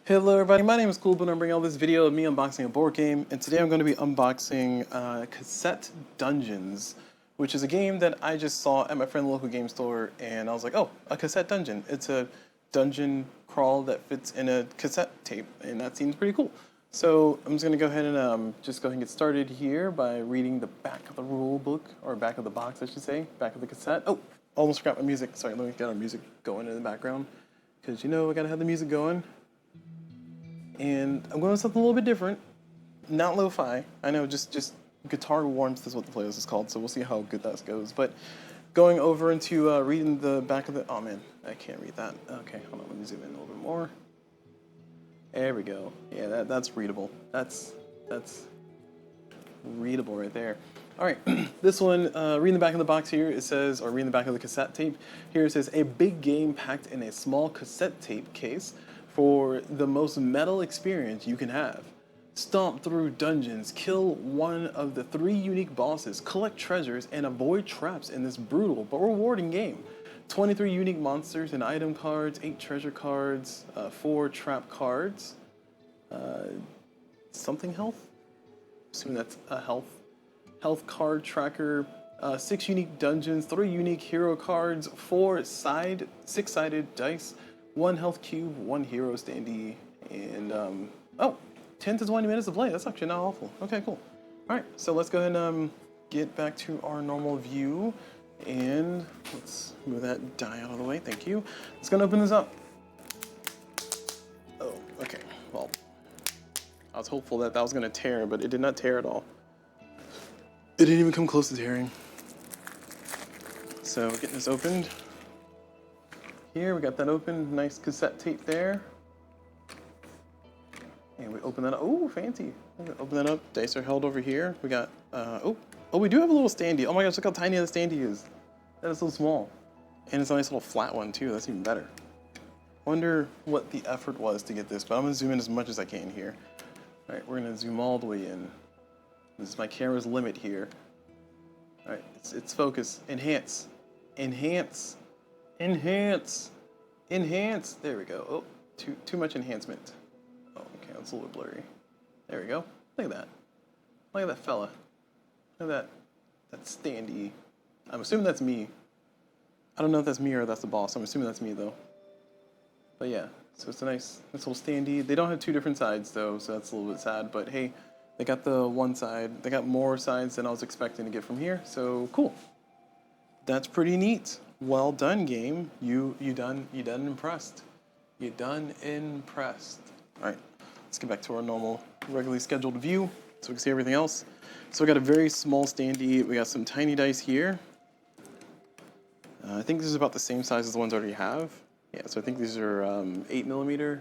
Hello everybody, my name is CulBlu and I'm bringing out this video of me unboxing a board game, and today I'm going to be unboxing Cassette Dungeons, which is a game that I just saw at my friend's local game store, and I was like, oh, a cassette dungeon. It's a dungeon crawl that fits in a cassette tape, and that seems pretty cool. So I'm just going to go ahead and get started here by reading the back of the rule book, or back of the box I should say, back of the cassette. Oh, almost forgot my music. Sorry, let me get our music going in the background, because you know I gotta have the music going. And I'm going with something a little bit different, not lo-fi. I know, just guitar warmth is what the playlist is called, so we'll see how good that goes. But going over into reading the back of the, oh man, I can't read that. Okay, hold on, let me zoom in a little bit more. There we go. Yeah, that's readable. That's readable right there. All right, this one, reading the back of the box here, it says, or reading the back of the cassette tape, here it says, a big game packed in a small cassette tape case for the most metal experience you can have. Stomp through dungeons, kill one of the 3 unique bosses, collect treasures, and avoid traps in this brutal but rewarding game. 23 unique monsters and item cards, 8 treasure cards, 4 trap cards, something health? Assuming that's a health card tracker, 6 unique dungeons, 3 unique hero cards, 6-sided dice, 1 health cube, 1 hero standee, and 10 to 20 minutes to play. That's actually not awful. Okay, cool. All right, so let's go ahead and get back to our normal view, and let's move that die out of the way. Thank you. Let's go and open this up. Oh, okay. Well, I was hopeful that was gonna tear, but it did not tear at all. It didn't even come close to tearing. So getting this opened. Here, we got that open, nice cassette tape there. And we open that up, oh, fancy. Open that up, dice are held over here. We got, we do have a little standee. Oh my gosh, look how tiny the standee is. That is so small. And it's a nice little flat one too, that's even better. Wonder what the effort was to get this, but I'm gonna zoom in as much as I can here. All right, we're gonna zoom all the way in. This is my camera's limit here. All right, it's focus, enhance, enhance. Enhance! Enhance! There we go. Oh, too much enhancement. Oh, okay, that's a little blurry. There we go. Look at that. Look at that fella. Look at that standee. I'm assuming that's me. I don't know if that's me or that's the boss. I'm assuming that's me though. But yeah, so it's a nice little standee. They don't have 2 different sides though, so that's a little bit sad. But hey, they got the one side. They got more sides than I was expecting to get from here. So cool. That's pretty neat. Well done, game. You done impressed. You done impressed. All right, let's get back to our normal, regularly scheduled view so we can see everything else. So we got a very small standee. We got some tiny dice here. I think this is about the same size as the ones I already have. Yeah, so I think these are 8mm.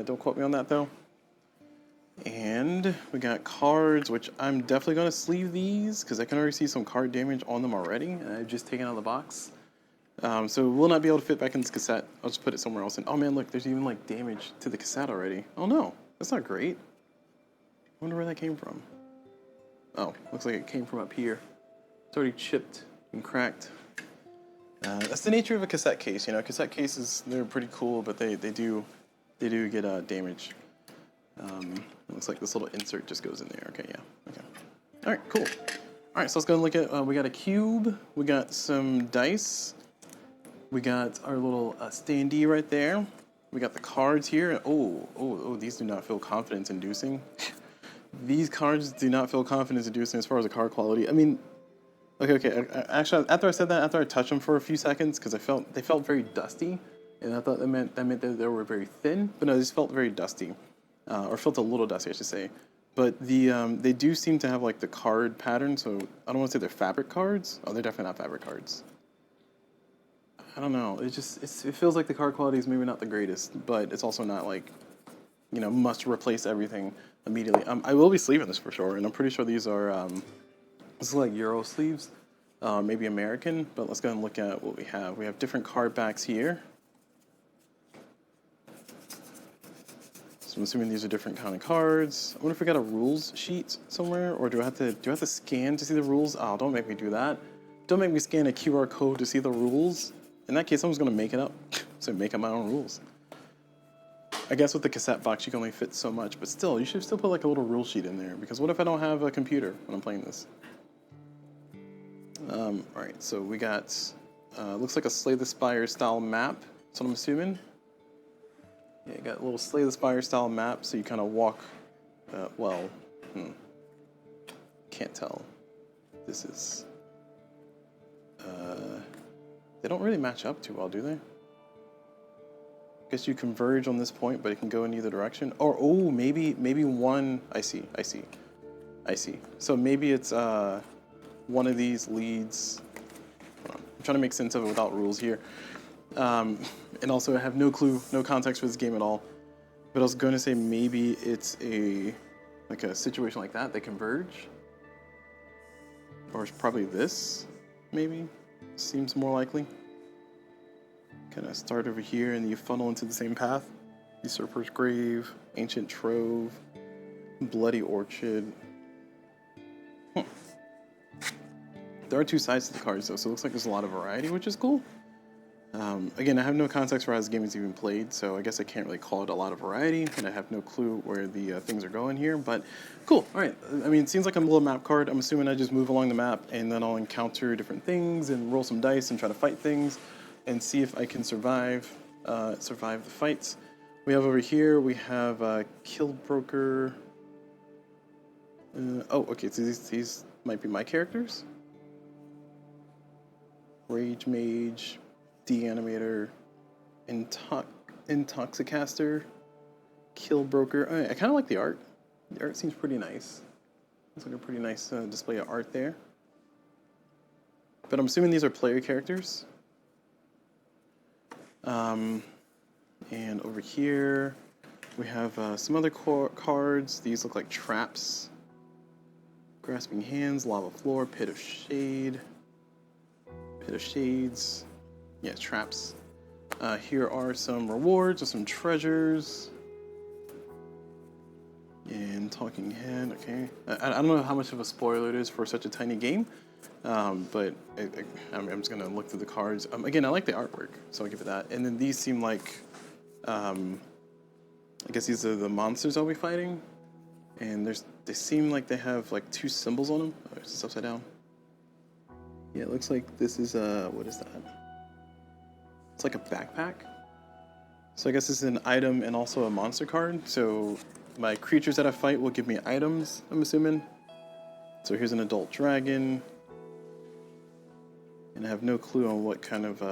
Don't quote me on that though. And we got cards, which I'm definitely gonna sleeve these because I can already see some card damage on them already. I've just taken out of the box. So we'll not be able to fit back in this cassette. I'll just put it somewhere else. And oh man, look, there's even like damage to the cassette already. Oh no, that's not great. I wonder where that came from. Oh, looks like it came from up here. It's already chipped and cracked. That's the nature of a cassette case. You know, cassette cases, they're pretty cool, but they do get damage. Looks like this little insert just goes in there. Okay, yeah, okay. All right, cool. All right, so let's go and look at, we got a cube, we got some dice, we got our little standee right there, we got the cards here. Oh, these do not feel confidence-inducing. These cards do not feel confidence-inducing as far as the card quality. I mean, okay. Actually, after I said that, after I touched them for a few seconds, because they felt very dusty, and I thought that meant that they were very thin, but no, these felt very dusty. Or felt a little dusty, I should say. But they do seem to have like the card pattern, so I don't want to say they're fabric cards. Oh, they're definitely not fabric cards. I don't know. It feels like the card quality is maybe not the greatest, but it's also not like, you know, must replace everything immediately. I will be sleeving this for sure, and I'm pretty sure these are this is like Euro sleeves, maybe American. But let's go and look at what we have. We have different card backs here. I'm assuming these are different kind of cards. I wonder if we got a rules sheet somewhere, or do I have to scan to see the rules? Oh, don't make me do that. Don't make me scan a QR code to see the rules. In that case, I'm just gonna make it up. So make up my own rules. I guess with the cassette box you can only fit so much, but still, you should still put like a little rule sheet in there, because what if I don't have a computer when I'm playing this? Alright, so we got, looks like a Slay the Spire style map, that's what I'm assuming. Yeah, you got a little Slay the Spire style map, so you kind of walk, can't tell. This is, they don't really match up too well, do they? I guess you converge on this point, but it can go in either direction. Or, oh, maybe one, I see. So maybe it's, one of these leads, hold on, I'm trying to make sense of it without rules here. And also I have no clue, no context for this game at all. But I was going to say maybe it's like a situation like that, they converge. Or it's probably this, maybe, seems more likely. Kind of start over here and you funnel into the same path. Usurper's Grave, Ancient Trove, Bloody Orchard. There are two sides to the cards though, so it looks like there's a lot of variety, which is cool. Again, I have no context for how this game is even played, so I guess I can't really call it a lot of variety, and I have no clue where the things are going here, but cool, all right. I mean, it seems like a little map card. I'm assuming I just move along the map, and then I'll encounter different things, and roll some dice, and try to fight things, and see if I can survive the fights. We have over here, we have CulBlu. Oh, okay, so these might be my characters. Rage Mage, Deanimator, Intoxicaster, CulBlu. I kind of like the art. The art seems pretty nice. Looks like a pretty nice display of art there. But I'm assuming these are player characters. And over here, we have some other cards. These look like traps. Grasping Hands, Lava Floor, Pit of Shade. Pit of Shades, yeah, traps. Here are some rewards or some treasures. And Talking Head, okay. I don't know how much of a spoiler it is for such a tiny game, but I'm just gonna look through the cards. Again, I like the artwork, so I'll give it that. And then these seem like, I guess these are the monsters I'll be fighting. And they seem like they have like two symbols on them. Oh, it's upside down. Yeah, it looks like this is what is that? It's like a backpack. So I guess this is an item and also a monster card. So my creatures that I fight will give me items, I'm assuming. So here's an adult dragon. And I have no clue on what kind of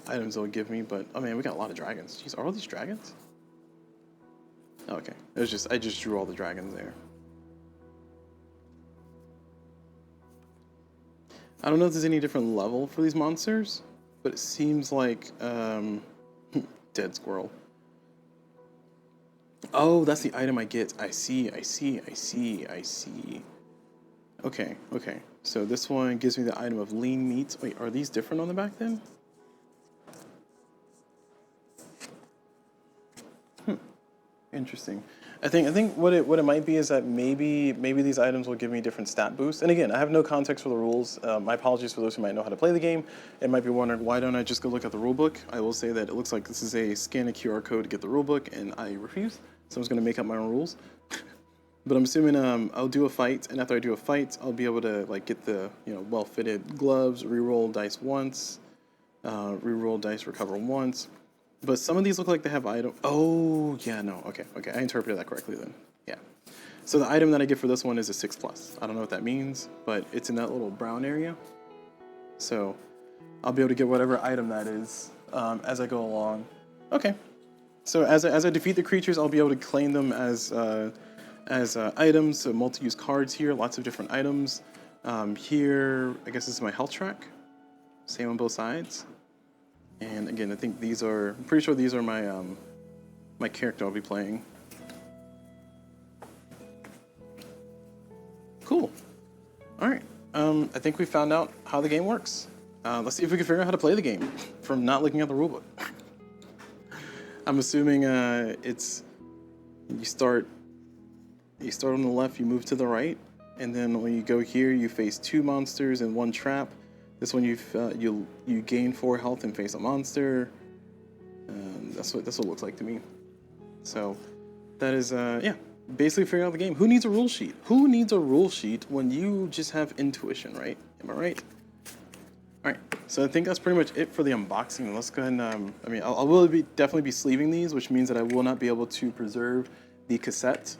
items they'll give me, but oh man, we got a lot of dragons. Jeez, are all these dragons? Oh, okay, it was just, I just drew all the dragons there. I don't know if there's any different level for these monsters, but it seems like, dead squirrel. Oh, that's the item I get. I see. Okay. So this one gives me the item of lean meats. Wait, are these different on the back then? Interesting. I think what it might be is that maybe these items will give me different stat boosts. And again, I have no context for the rules. My apologies for those who might know how to play the game and might be wondering, why don't I just go look at the rulebook? I will say that it looks like this is a scan a QR code to get the rulebook, and I refuse. So I'm just going to make up my own rules. But I'm assuming I'll do a fight, and after I do a fight, I'll be able to like get the well-fitted gloves, reroll dice once, reroll dice, recover once. But some of these look like they have item. Oh, yeah, no. Okay. I interpreted that correctly then. Yeah. So the item that I get for this one is a 6+. I don't know what that means, but it's in that little brown area. So I'll be able to get whatever item that is as I go along. Okay. So as I defeat the creatures, I'll be able to claim them as items. So multi-use cards here, lots of different items. Here, I guess this is my health track. Same on both sides. And again, I think these are, I'm pretty sure these are my my character I'll be playing. Cool. All right. I think we found out how the game works. Let's see if we can figure out how to play the game from not looking at the rulebook. I'm assuming it's you start on the left, you move to the right, and then when you go here, you face 2 monsters and 1 trap. This one you gain 4 health and face a monster. That's what this will look like to me. So that is, yeah, basically figuring out the game. Who needs a rule sheet? Who needs a rule sheet when you just have intuition, right? Am I right? All right, so I think that's pretty much it for the unboxing. Let's go ahead and, I mean, I will definitely be sleeving these, which means that I will not be able to preserve the cassette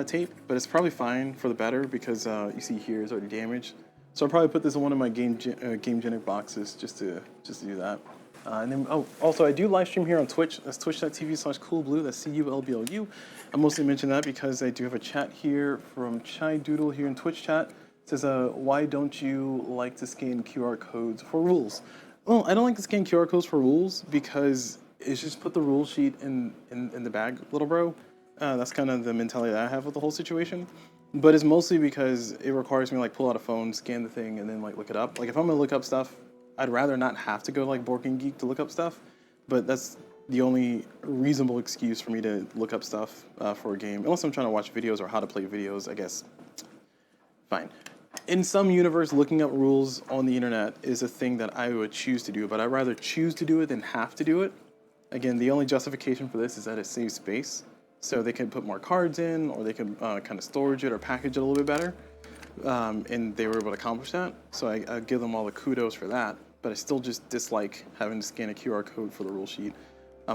tape, but it's probably fine for the better because you see here it's already damaged. So I'll probably put this in one of my GameGenic boxes just to do that. And then, oh, also I do live stream here on Twitch. That's twitch.tv/CulBlu. That's CULBLU. I mostly mention that because I do have a chat here from Chai Doodle here in Twitch chat. It says, why don't you like to scan QR codes for rules? Well, I don't like to scan QR codes for rules because it's just put the rule sheet in the bag, little bro. That's kind of the mentality that I have with the whole situation. But it's mostly because it requires me to like pull out a phone, scan the thing, and then like look it up. Like if I'm gonna look up stuff, I'd rather not have to go like Board Game Geek to look up stuff. But that's the only reasonable excuse for me to look up stuff for a game. Unless I'm trying to watch videos or how to play videos, I guess. Fine. In some universe, looking up rules on the internet is a thing that I would choose to do, but I'd rather choose to do it than have to do it. Again, the only justification for this is that it saves space. So they can put more cards in, or they can kind of storage it or package it a little bit better. And they were able to accomplish that. So I give them all the kudos for that, but I still just dislike having to scan a QR code for the rule sheet.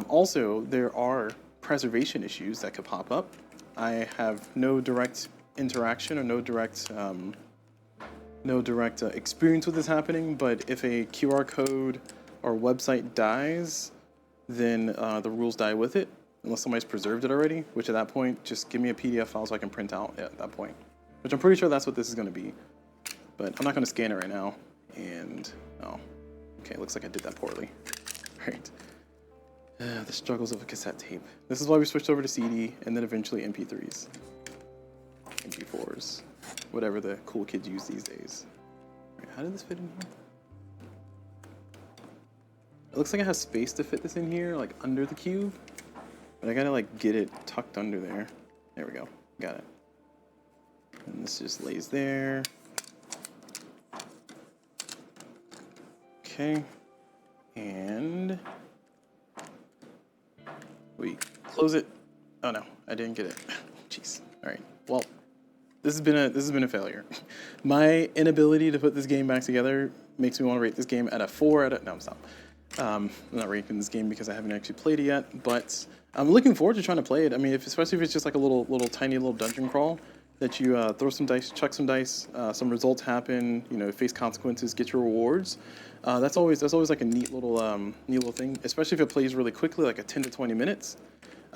Also, there are preservation issues that could pop up. I have no direct interaction or no direct experience with this happening, but if a QR code or website dies, then the rules die with it, unless somebody's preserved it already, which at that point, just give me a PDF file so I can print out at that point, which I'm pretty sure that's what this is going to be. But I'm not going to scan it right now, and, oh, okay, looks like I did that poorly. Right. The struggles of a cassette tape. This is why we switched over to CD, and then eventually MP3s. MP4s. Whatever the cool kids use these days. Right, how did this fit in here? It looks like I have space to fit this in here, like under the cube. But I gotta like get it tucked under there. There we go, got it. And this just lays there. Okay, and we close it. Oh no, I didn't get it. Jeez. All right. Well, this has been a failure. My inability to put this game back together makes me want to rate this game at a 4 out of. No, stop. I'm not rating this game because I haven't actually played it yet, but I'm looking forward to trying to play it. I mean, especially if it's just like a little tiny dungeon crawl that you throw some dice, chuck some dice, some results happen, you know, face consequences, get your rewards. That's always like a neat little thing, especially if it plays really quickly, like a 10 to 20 minutes.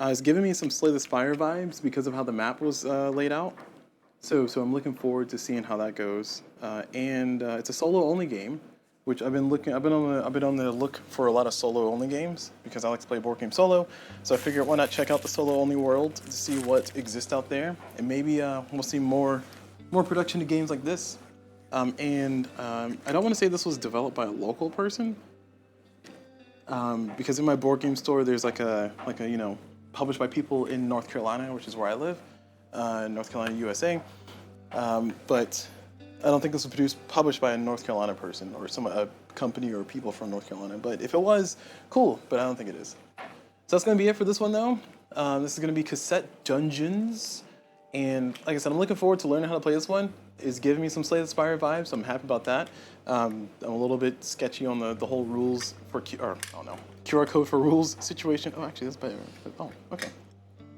It's giving me some Slay the Spire vibes because of how the map was laid out. So I'm looking forward to seeing how that goes. And it's a solo only game, which I've been on the look for a lot of solo only games because I like to play board game solo. So I figured why not check out the solo only world to see what exists out there, and maybe we'll see more production of games like this. I don't want to say this was developed by a local person, because in my board game store there's like a you know, published by people in North Carolina, which is where I live, North Carolina, USA. But I don't think this was published by a North Carolina person or a company or people from North Carolina. But if it was, cool. But I don't think it is. So that's going to be it for this one, though. This is going to be Cassette Dungeons. And like I said, I'm looking forward to learning how to play this one. It's giving me some Slay the Spire vibes, so I'm happy about that. I'm a little bit sketchy on the whole rules for QR code for rules situation. Oh, actually, that's better. Oh, okay.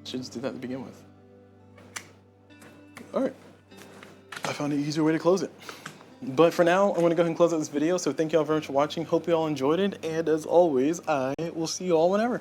Should just do that to begin with. All right. I found an easier way to close it. But for now, I'm going to go ahead and close out this video. So thank you all very much for watching. Hope you all enjoyed it. And as always, I will see you all whenever.